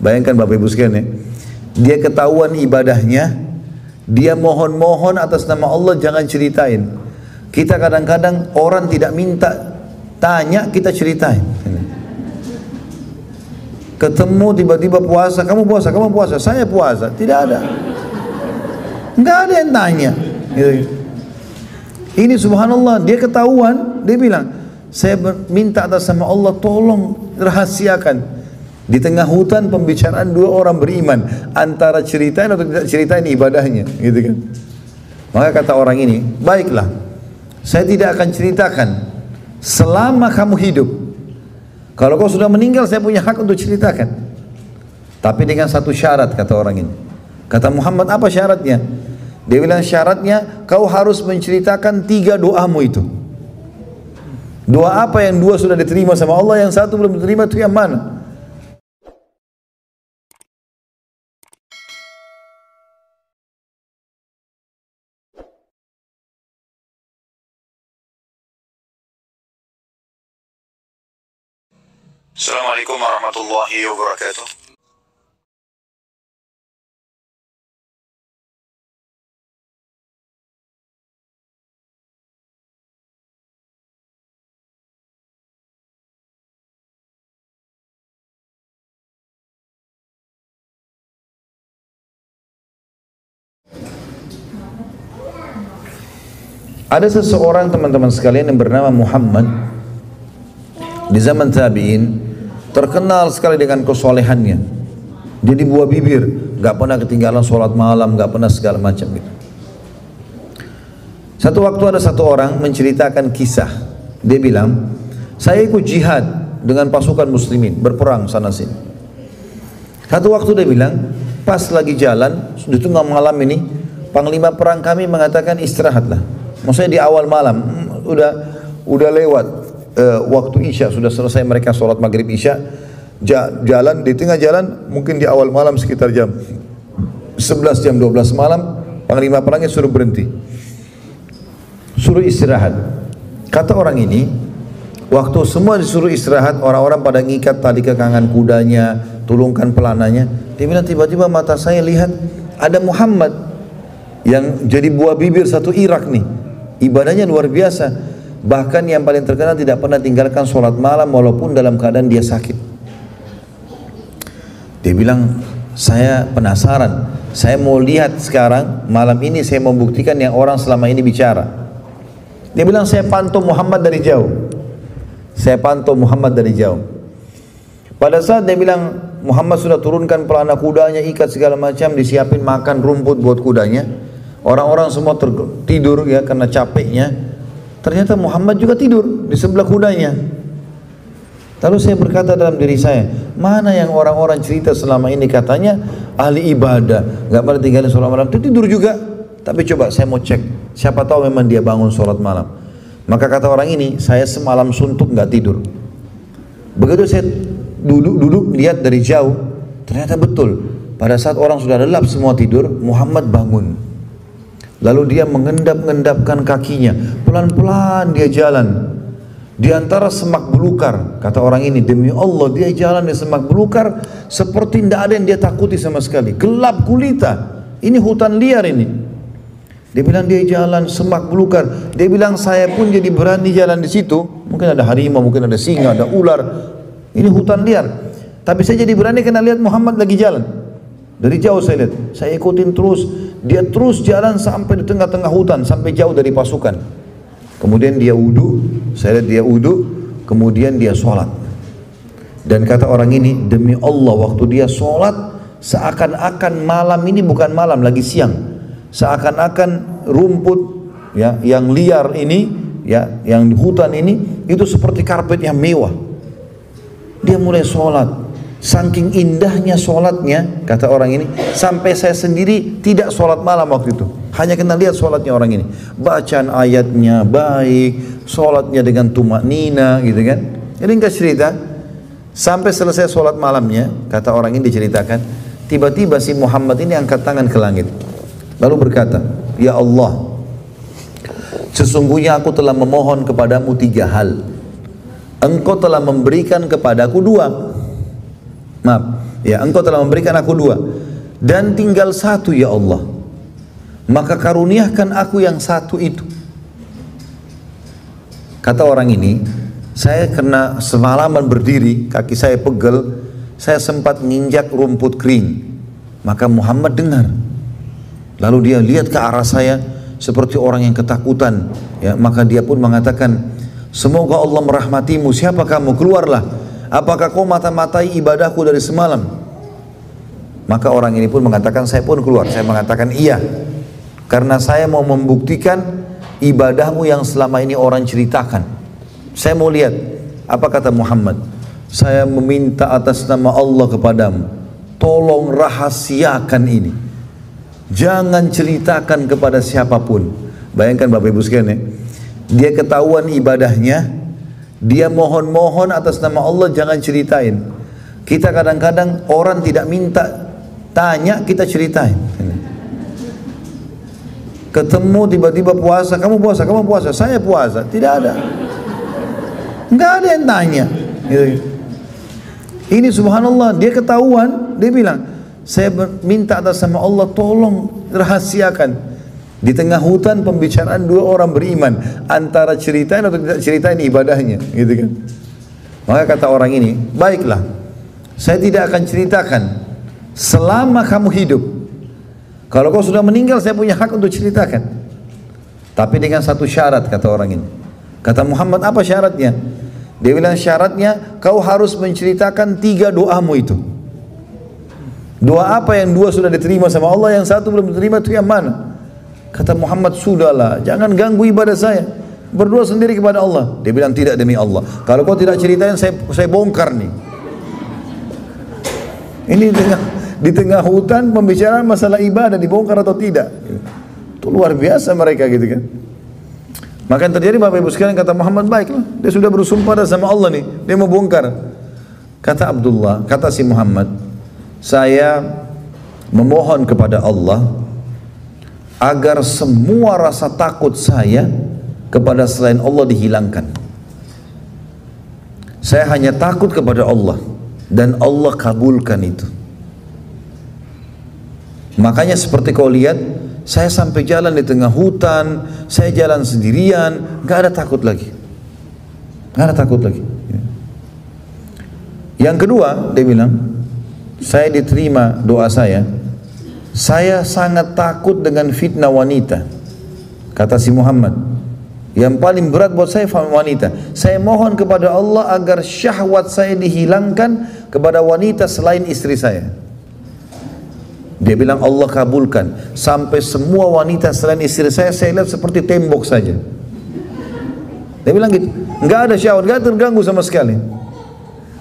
Bayangkan Bapak Ibu sekalian ya, dia ketahuan ibadahnya, dia mohon-mohon atas nama Allah jangan ceritain. Kita kadang-kadang orang tidak minta tanya, kita ceritain. Ketemu tiba-tiba puasa, kamu puasa, saya puasa, tidak ada. Enggak ada yang tanya. Ini subhanallah, dia ketahuan, dia bilang, saya minta atas nama Allah tolong rahasiakan. Di tengah hutan pembicaraan dua orang beriman, antara ceritain atau tidak ceritain ibadahnya, gitu kan. Maka kata orang ini, baiklah, saya tidak akan ceritakan selama kamu hidup. Kalau kau sudah meninggal, saya punya hak untuk ceritakan. Tapi dengan satu syarat, kata orang ini. Kata Muhammad, apa syaratnya? Dia bilang syaratnya, kau harus menceritakan 3 doamu itu. Doa apa yang 2 sudah diterima sama Allah, yang 1 belum diterima, itu yang mana? Assalamualaikum warahmatullahi wabarakatuh. Ada seseorang teman-teman sekalian yang bernama Muhammad di zaman tabi'in, terkenal sekali dengan kesolehannya. Jadi buah bibir, gak pernah ketinggalan sholat malam, gak pernah segala macam gitu. Satu waktu ada satu orang menceritakan kisah. Dia bilang, saya ikut jihad dengan pasukan muslimin, berperang sana sini. Satu waktu dia bilang, pas lagi jalan di tengah malam ini, panglima perang kami mengatakan istirahatlah. Maksudnya di awal malam, udah lewat waktu Isya, sudah selesai mereka sholat maghrib Isya, jalan, di tengah jalan, mungkin di awal malam sekitar jam 11, jam 12 malam, panglima perangnya suruh berhenti, suruh istirahat. Kata orang ini, waktu semua disuruh istirahat, orang-orang pada ngikat tali kekangan kudanya, tulungkan pelananya. Dia bilang, tiba-tiba mata saya lihat ada Muhammad yang jadi buah bibir satu Irak nih, ibadahnya luar biasa. Bahkan yang paling terkenal tidak pernah tinggalkan sholat malam walaupun dalam keadaan dia sakit. Dia bilang, saya penasaran, saya mau lihat sekarang, malam ini saya mau buktikan yang orang selama ini bicara. Dia bilang, saya pantau Muhammad dari jauh. Saya pantau Muhammad dari jauh. Pada saat dia bilang, Muhammad sudah turunkan pelana kudanya, ikat segala macam, disiapin makan rumput buat kudanya. Orang-orang semua tidur ya karena capeknya. Ternyata Muhammad juga tidur di sebelah kudanya. Lalu saya berkata dalam diri saya, mana yang orang-orang cerita selama ini katanya ahli ibadah, gak pernah tinggalin sholat malam, itu tidur juga. Tapi coba saya mau cek, siapa tahu memang dia bangun sholat malam. Maka kata orang ini, saya semalam suntuk gak tidur. Begitu saya duduk lihat dari jauh, ternyata betul. Pada saat orang sudah lelap semua tidur, Muhammad bangun. Lalu dia mengendap-endapkan kakinya, pelan-pelan dia jalan di antara semak belukar. Kata orang ini, demi Allah dia jalan di semak belukar seperti tidak ada yang dia takuti sama sekali, gelap gulita, ini hutan liar ini. Dia bilang dia jalan semak belukar. Dia bilang saya pun jadi berani jalan di situ. Mungkin ada harimau, mungkin ada singa, ada ular. Ini hutan liar. Tapi saya jadi berani karena lihat Muhammad lagi jalan. Dari jauh saya lihat, saya ikutin terus. Dia terus jalan sampai di tengah-tengah hutan, sampai jauh dari pasukan. Kemudian dia wudu, saya lihat dia wudu, kemudian dia sholat. Dan kata orang ini, demi Allah waktu dia sholat, seakan-akan malam ini bukan malam, lagi siang. Seakan-akan rumput ya, yang liar ini, ya, yang di hutan ini, itu seperti karpet yang mewah. Dia mulai sholat. Saking indahnya sholatnya, kata orang ini, sampai saya sendiri tidak sholat malam waktu itu. Hanya kena lihat sholatnya orang ini. Bacaan ayatnya baik, sholatnya dengan tumaknina gitu kan. Jadi enggak cerita. Sampai selesai sholat malamnya, kata orang ini diceritakan, tiba-tiba si Muhammad ini angkat tangan ke langit. Lalu berkata, ya Allah, sesungguhnya aku telah memohon kepadamu 3 hal. Engkau telah memberikan kepadaku 2. Maaf, ya engkau telah memberikan aku dua dan tinggal satu ya Allah. Maka karuniakan aku yang satu itu. Kata orang ini, saya kena semalaman berdiri, kaki saya pegel, saya sempat nginjak rumput kering. Maka Muhammad dengar. Lalu dia lihat ke arah saya seperti orang yang ketakutan. Ya, maka dia pun mengatakan, semoga Allah merahmatimu. Siapa kamu? Keluarlah. Apakah kau mata-matai ibadahku dari semalam? Maka orang ini pun mengatakan, saya pun keluar. Saya mengatakan iya, karena saya mau membuktikan ibadahmu yang selama ini orang ceritakan. Saya mau lihat. Apa kata Muhammad? Saya meminta atas nama Allah kepadamu, tolong rahasiakan ini, jangan ceritakan kepada siapapun. Bayangkan Bapak Ibu sekalian ya, dia ketahuan ibadahnya, dia mohon-mohon atas nama Allah jangan ceritain. Kita kadang-kadang orang tidak minta tanya, kita ceritain. Ketemu tiba-tiba puasa, kamu puasa, saya puasa, tidak ada, nggak ada yang tanya. Ini subhanallah, dia ketahuan, dia bilang, saya minta atas nama Allah tolong rahasiakan. Di tengah hutan pembicaraan dua orang beriman, antara ceritain atau tidak ceritain ibadahnya, gitu kan. Maka kata orang ini, baiklah, saya tidak akan ceritakan selama kamu hidup. Kalau kau sudah meninggal, saya punya hak untuk ceritakan. Tapi dengan satu syarat, kata orang ini. Kata Muhammad, apa syaratnya? Dia bilang syaratnya, kau harus menceritakan 3 doamu itu. Doa apa yang 2 sudah diterima sama Allah, yang 1 belum diterima, itu yang mana? Kata Muhammad, sudahlah, jangan ganggu ibadah saya. Berdoa sendiri kepada Allah. Dia bilang, tidak demi Allah. Kalau kau tidak ceritain, saya bongkar nih. Ini di tengah hutan pembicaraan masalah ibadah, dibongkar atau tidak. Itu luar biasa mereka gitu kan. Maka yang terjadi Bapak Ibu sekalian, kata Muhammad, baiklah, dia sudah bersumpah sama Allah nih, dia mau bongkar. Kata Abdullah, kata si Muhammad, saya memohon kepada Allah agar semua rasa takut saya kepada selain Allah dihilangkan. Saya hanya takut kepada Allah dan Allah kabulkan itu. Makanya seperti kau lihat, saya sampai jalan di tengah hutan, saya jalan sendirian, gak ada takut lagi, gak ada takut lagi. Yang kedua, dia bilang, saya diterima doa saya sangat takut dengan fitnah wanita. Kata si Muhammad, yang paling berat buat saya wanita. Saya mohon kepada Allah agar syahwat saya dihilangkan kepada wanita selain istri saya. Dia bilang Allah kabulkan. Sampai semua wanita selain istri saya lihat seperti tembok saja. Dia bilang gitu, nggak ada syahwat, nggak terganggu sama sekali.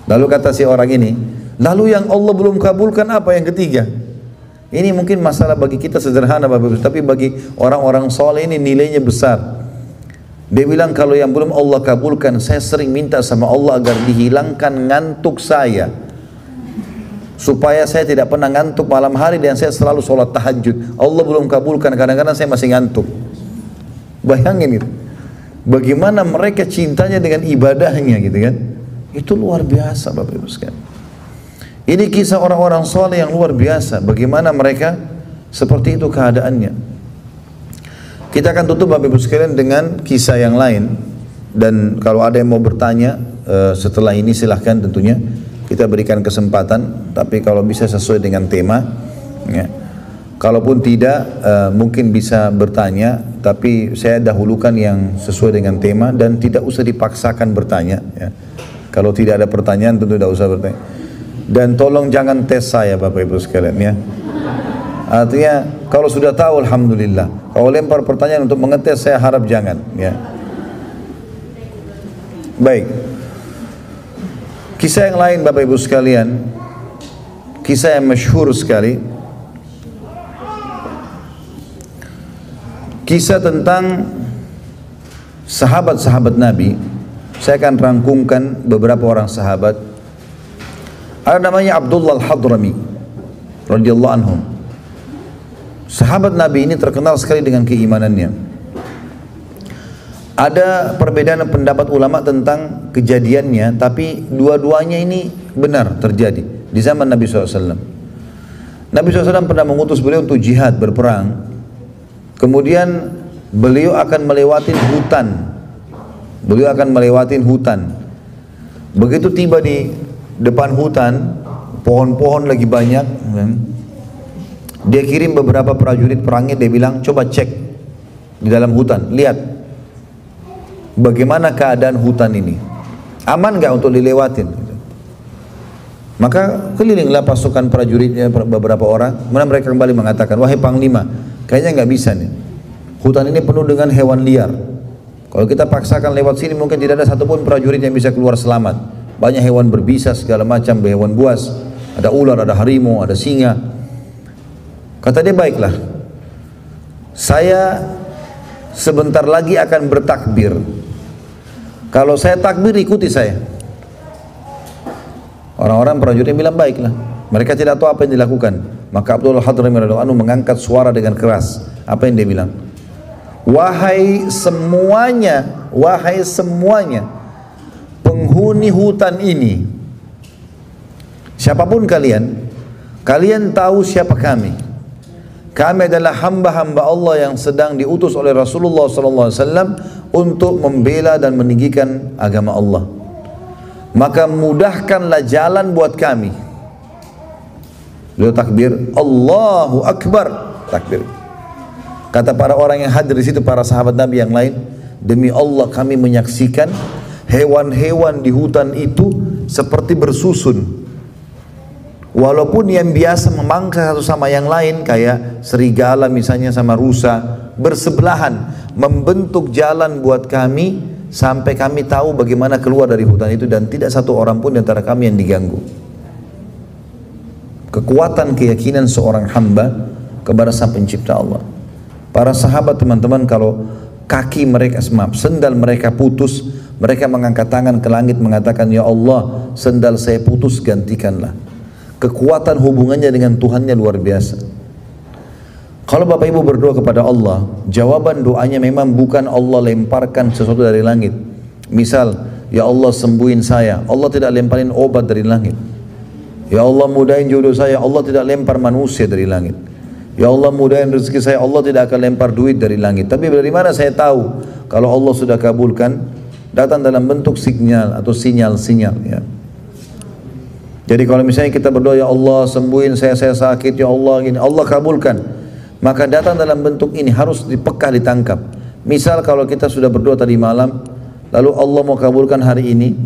Lalu kata si orang ini, lalu yang Allah belum kabulkan apa yang ketiga? Ini mungkin masalah bagi kita sederhana Bapak Ibu, tapi bagi orang-orang soleh ini nilainya besar. Dia bilang kalau yang belum Allah kabulkan, saya sering minta sama Allah agar dihilangkan ngantuk saya, supaya saya tidak pernah ngantuk malam hari dan saya selalu sholat tahajud. Allah belum kabulkan, kadang-kadang saya masih ngantuk. Bayangin itu, bagaimana mereka cintanya dengan ibadahnya gitu kan. Itu luar biasa Bapak Ibu sekalian. Ini kisah orang-orang soleh yang luar biasa, bagaimana mereka seperti itu keadaannya. Kita akan tutup Bapak Ibu sekalian dengan kisah yang lain. Dan kalau ada yang mau bertanya setelah ini silahkan tentunya. Kita berikan kesempatan, tapi kalau bisa sesuai dengan tema ya. Kalaupun tidak mungkin bisa bertanya, tapi saya dahulukan yang sesuai dengan tema dan tidak usah dipaksakan bertanya ya. Kalau tidak ada pertanyaan tentu tidak usah bertanya. Dan tolong jangan tes saya Bapak Ibu sekalian ya. Artinya kalau sudah tahu alhamdulillah. Kalau lempar pertanyaan untuk mengetes saya harap jangan ya. Baik. Kisah yang lain Bapak Ibu sekalian, kisah yang masyhur sekali, kisah tentang sahabat-sahabat Nabi. Saya akan rangkumkan beberapa orang sahabat. Ada namanya Abdullah Al-Hadrami radhiyallahu anhu. Sahabat Nabi ini terkenal sekali dengan keimanannya. Ada perbedaan pendapat ulama tentang kejadiannya, tapi dua-duanya ini benar terjadi di zaman Nabi SAW. Nabi SAW pernah mengutus beliau untuk jihad, berperang. Kemudian beliau akan melewati hutan. Beliau akan melewati hutan. Begitu tiba di depan hutan, pohon-pohon lagi banyak. Dia kirim beberapa prajurit perangnya, dia bilang, coba cek di dalam hutan, lihat bagaimana keadaan hutan ini, aman gak untuk dilewatin. Maka kelilinglah pasukan prajuritnya beberapa orang. Kemudian mereka kembali mengatakan, wahai panglima, kayaknya nggak bisa nih, hutan ini penuh dengan hewan liar. Kalau kita paksakan lewat sini mungkin tidak ada satupun prajurit yang bisa keluar selamat. Banyak hewan berbisa segala macam, hewan buas, ada ular, ada harimau, ada singa. Kata dia, baiklah, saya sebentar lagi akan bertakbir. Kalau saya takbir, ikuti saya. Orang-orang prajurit bilang, baiklah. Mereka tidak tahu apa yang dilakukan. Maka Abdullah Hadrami radhiyallahu anhu mengangkat suara dengan keras. Apa yang dia bilang? Wahai semuanya penghuni hutan ini, siapapun kalian, kalian tahu siapa kami. Kami adalah hamba-hamba Allah yang sedang diutus oleh Rasulullah SAW untuk membela dan meninggikan agama Allah. Maka mudahkanlah jalan buat kami. Beliau takbir, Allahu Akbar, takbir. Kata para orang yang hadir di situ, para sahabat Nabi yang lain, demi Allah kami menyaksikan hewan-hewan di hutan itu seperti bersusun. Walaupun yang biasa memangsa satu sama yang lain, kayak serigala misalnya sama rusa, bersebelahan, membentuk jalan buat kami sampai kami tahu bagaimana keluar dari hutan itu, dan tidak satu orang pun di antara kami yang diganggu. Kekuatan keyakinan seorang hamba kepada Sang Pencipta Allah. Para sahabat, teman-teman, kalau kaki mereka, sendal mereka putus, mereka mengangkat tangan ke langit mengatakan, ya Allah, sendal saya putus, gantikanlah. Kekuatan hubungannya dengan Tuhannya luar biasa. Kalau Bapak Ibu berdoa kepada Allah, jawaban doanya memang bukan Allah lemparkan sesuatu dari langit. Misal, ya Allah sembuhin saya, Allah tidak lemparin obat dari langit. Ya Allah mudahin jodoh saya, Allah tidak lempar manusia dari langit. Ya Allah mudahin rezeki saya, Allah tidak akan lempar duit dari langit. Tapi dari mana saya tahu kalau Allah sudah kabulkan? Datang dalam bentuk sinyal atau sinyal-sinyal, ya. Jadi kalau misalnya kita berdoa, ya Allah sembuhin saya sakit, ya Allah gini, Allah kabulkan. Maka datang dalam bentuk ini, harus dipekah, ditangkap. Misal kalau kita sudah berdoa tadi malam, lalu Allah mau kabulkan hari ini,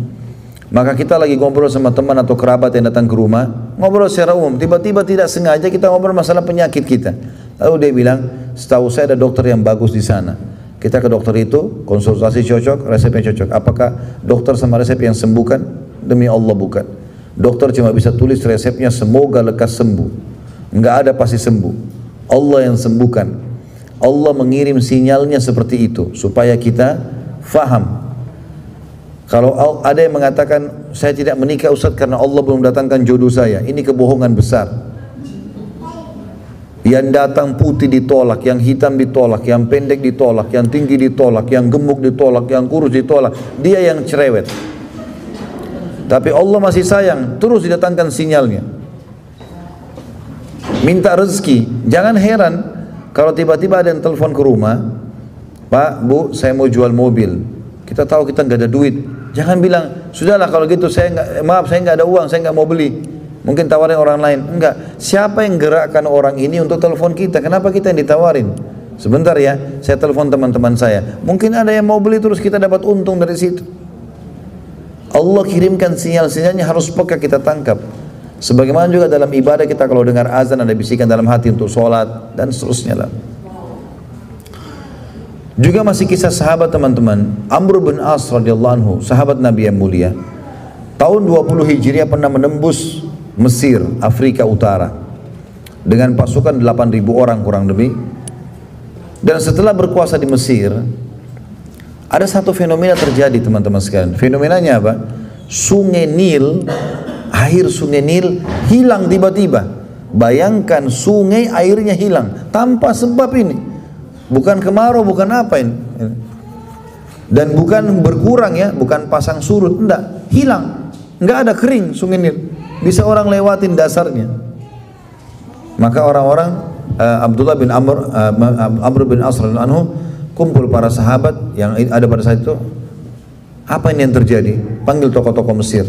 maka kita lagi ngobrol sama teman atau kerabat yang datang ke rumah, ngobrol secara umum, tiba-tiba tidak sengaja kita ngobrol masalah penyakit kita. Lalu dia bilang, setahu saya ada dokter yang bagus di sana. Kita ke dokter itu, konsultasi cocok, resepnya cocok. Apakah dokter sama resep yang sembuhkan? Demi Allah bukan. Dokter cuma bisa tulis resepnya, semoga lekas sembuh. Enggak ada pasti sembuh. Allah yang sembuhkan. Allah mengirim sinyalnya seperti itu supaya kita faham. Kalau ada yang mengatakan, saya tidak menikah Ustaz karena Allah belum datangkan jodoh saya, ini kebohongan besar. Yang datang putih ditolak, yang hitam ditolak, yang pendek ditolak, yang tinggi ditolak, yang gemuk ditolak, yang kurus ditolak. Dia yang cerewet. Tapi Allah masih sayang, terus didatangkan sinyalnya. Minta rezeki, jangan heran kalau tiba-tiba ada yang telepon ke rumah, Pak, Bu, saya mau jual mobil. Kita tahu kita nggak ada duit. Jangan bilang, sudahlah kalau gitu saya nggak ada uang, saya nggak mau beli. Mungkin tawarin orang lain. Enggak. Siapa yang gerakkan orang ini untuk telepon kita? Kenapa kita yang ditawarin? Sebentar ya, saya telepon teman-teman saya. Mungkin ada yang mau beli, terus kita dapat untung dari situ. Allah kirimkan sinyal-sinyalnya, harus peka kita tangkap. Sebagaimana juga dalam ibadah kita, kalau dengar azan ada bisikan dalam hati untuk sholat dan seterusnya lah. Juga masih kisah sahabat, teman-teman. Amr bin As radhiyallahu anhu, sahabat Nabi yang mulia, tahun 20 Hijriah pernah menembus Mesir, Afrika Utara, dengan pasukan 8.000 orang kurang lebih. Dan setelah berkuasa di Mesir, ada satu fenomena terjadi, teman-teman sekalian. Fenomenanya apa? Sungai Nil, air Sungai Nil hilang tiba-tiba. Bayangkan sungai airnya hilang tanpa sebab ini. Bukan kemarau, bukan apa ini. Dan bukan berkurang ya, bukan pasang surut, enggak, hilang. Enggak ada kering Sungai Nil. bisa orang lewatin dasarnya. Maka orang-orang Abdullah bin Amr bin As radhiyallahu anhu kumpul para sahabat yang ada pada saat itu. Apa ini yang terjadi? Panggil tokoh-tokoh Mesir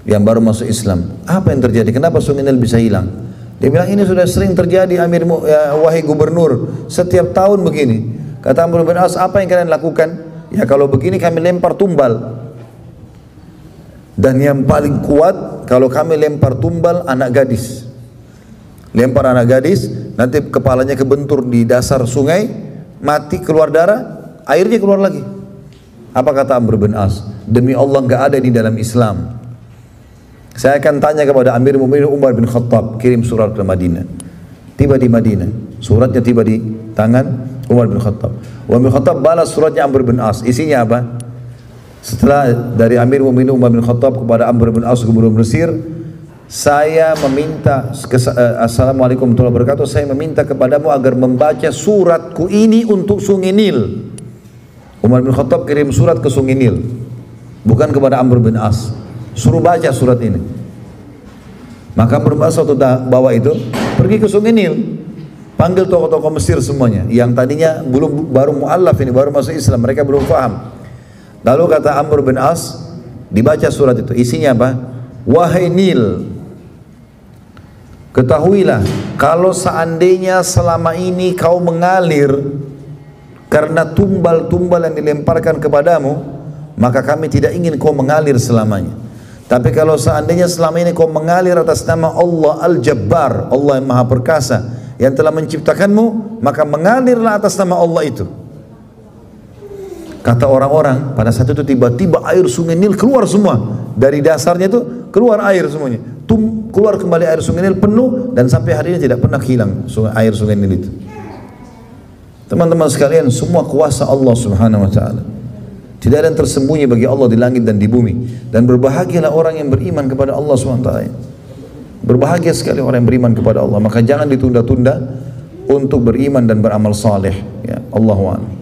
yang baru masuk Islam. Apa yang terjadi? Kenapa Sungai Nil bisa hilang? Dia bilang ini sudah sering terjadi wahai gubernur, setiap tahun begini. Kata Amr bin As, apa yang kalian lakukan? Ya kalau begini kami lempar tumbal. Dan yang paling kuat kalau kami lempar tumbal anak gadis. Lempar anak gadis, nanti kepalanya kebentur di dasar sungai, mati, keluar darah, airnya keluar lagi. Apa kata Amr bin As? Demi Allah enggak ada di dalam Islam. Saya akan tanya kepada Amir Mu'minin Umar bin Khattab, kirim surat ke Madinah. Tiba di Madinah, suratnya tiba di tangan Umar bin Khattab. Umar bin Khattab balas suratnya Amr bin As. Isinya apa? Setelah dari Amir Mu'minin Umar bin Khattab kepada Amr bin As gubernur Mesir, saya meminta, Assalamualaikum warahmatullahi wabarakatuh, saya meminta kepadamu agar membaca suratku ini untuk Sungai Nil. Umar bin Khattab kirim surat ke Sungai Nil, bukan kepada Amr bin As. Suruh baca surat ini. Maka Amr bin As waktu bawa itu pergi ke Sungai Nil, panggil tokoh-tokoh Mesir semuanya yang tadinya baru mu'allaf ini, baru masuk Islam, mereka belum paham. Lalu kata Amr bin As, dibaca surat itu, isinya apa? Wahai Nil, ketahuilah kalau seandainya selama ini kau mengalir karena tumbal-tumbal yang dilemparkan kepadamu, maka kami tidak ingin kau mengalir selamanya. Tapi kalau seandainya selama ini kau mengalir atas nama Allah Al-Jabbar, Allah yang Maha Perkasa, yang telah menciptakanmu, maka mengalirlah atas nama Allah itu. Kata orang-orang, pada saat itu tiba-tiba air Sungai Nil keluar semua. Dari dasarnya itu keluar air semuanya. Keluar kembali air Sungai Nil penuh, dan sampai hari ini tidak pernah hilang air Sungai Nil itu. Teman-teman sekalian, semua kuasa Allah Subhanahu wa ta'ala. Tidak ada yang tersembunyi bagi Allah di langit dan di bumi. Dan berbahagialah orang yang beriman kepada Allah Subhanahu wa ta'ala. Berbahagia sekali orang yang beriman kepada Allah. Maka jangan ditunda-tunda untuk beriman dan beramal saleh. Ya, Allahu a'lam.